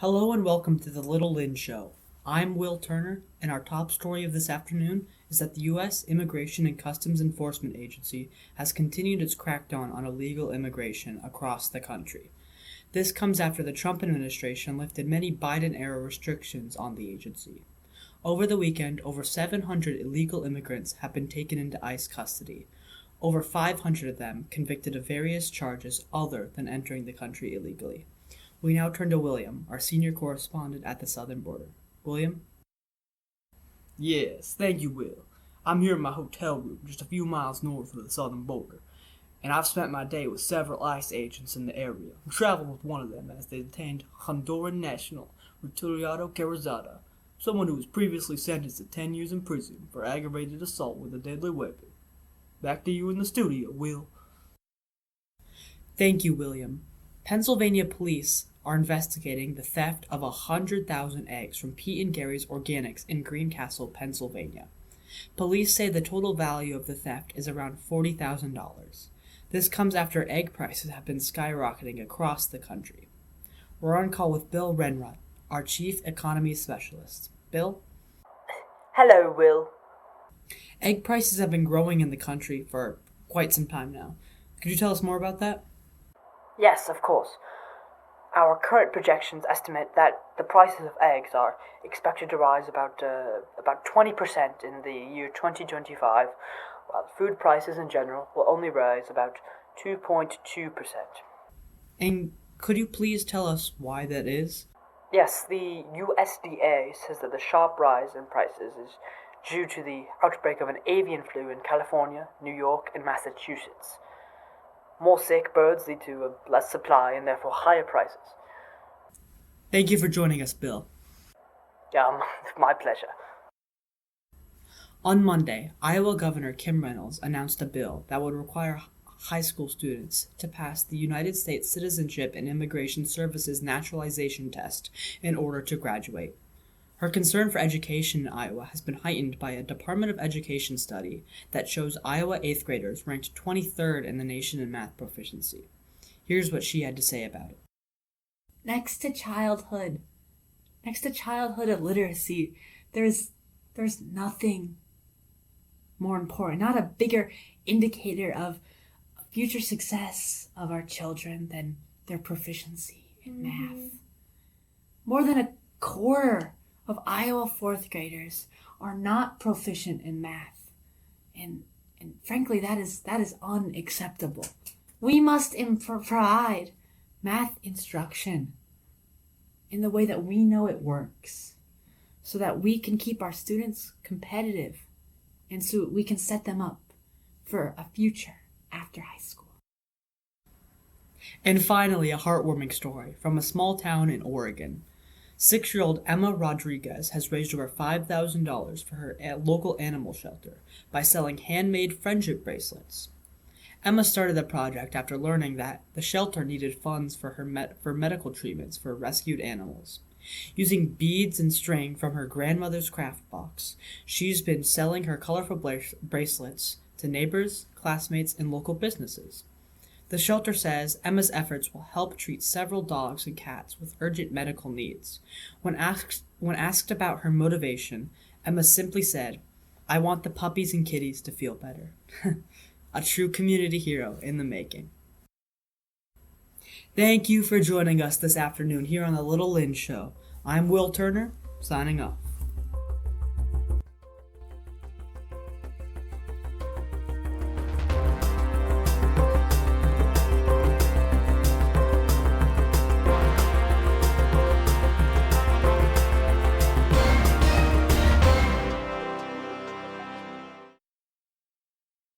Hello and welcome to the Little Lynn Show. I'm Will Turner, and our top story of this afternoon is that the U.S. Immigration and Customs Enforcement Agency has continued its crackdown on illegal immigration across the country. This comes after the Trump administration lifted many Biden-era restrictions on the agency. Over the weekend, over 700 illegal immigrants have been taken into ICE custody. Over 500 of them convicted of various charges other than entering the country illegally. We now turn to William, our senior correspondent at the southern border. William? Yes, thank you, Will. I'm here in my hotel room just a few miles north of the southern border, and I've spent my day with several ICE agents in the area. I traveled with one of them as they detained Honduran national Rutilio Carrizada, someone who was previously sentenced to 10 years in prison for aggravated assault with a deadly weapon. Back to you in the studio, Will. Thank you, William. Pennsylvania police are investigating the theft of 100,000 eggs from Pete and Gary's Organics in Greencastle, Pennsylvania. Police say the total value of the theft is around $40,000. This comes after egg prices have been skyrocketing across the country. We're on call with Bill Renrut, our chief economy specialist. Bill? Hello, Will. Egg prices have been growing in the country for quite some time now. Could you tell us more about that? Yes, of course. Our current projections estimate that the prices of eggs are expected to rise about 20% in the year 2025, while food prices in general will only rise about 2.2%. And could you please tell us why that is? Yes, the USDA says that the sharp rise in prices is due to the outbreak of an avian flu in California, New York, and Massachusetts. More sick birds lead to a less supply and therefore higher prices. Thank you for joining us, Bill. My pleasure. On Monday, Iowa Governor Kim Reynolds announced a bill that would require high school students to pass the United States Citizenship and Immigration Services Naturalization Test in order to graduate. Her concern for education in Iowa has been heightened by a Department of Education study that shows Iowa 8th graders ranked 23rd in the nation in math proficiency. Here's what she had to say about it. Next to childhood illiteracy, there's nothing more important, not a bigger indicator of future success of our children than their proficiency in math. More than a quarter of Iowa 4th graders are not proficient in math. And frankly, that is unacceptable. We must provide math instruction in the way that we know it works so that we can keep our students competitive and so we can set them up for a future after high school. And finally, a heartwarming story from a small town in Oregon. 6-year-old Emma Rodriguez has raised over $5,000 for her local animal shelter by selling handmade friendship bracelets. Emma started the project after learning that the shelter needed funds for medical treatments for rescued animals. Using beads and string from her grandmother's craft box, she's been selling her colorful bracelets to neighbors, classmates, and local businesses. The shelter says Emma's efforts will help treat several dogs and cats with urgent medical needs. When asked about her motivation, Emma simply said, "I want the puppies and kitties to feel better." A true community hero in the making. Thank you for joining us this afternoon here on the Little Lynn Show. I'm Will Turner, signing off.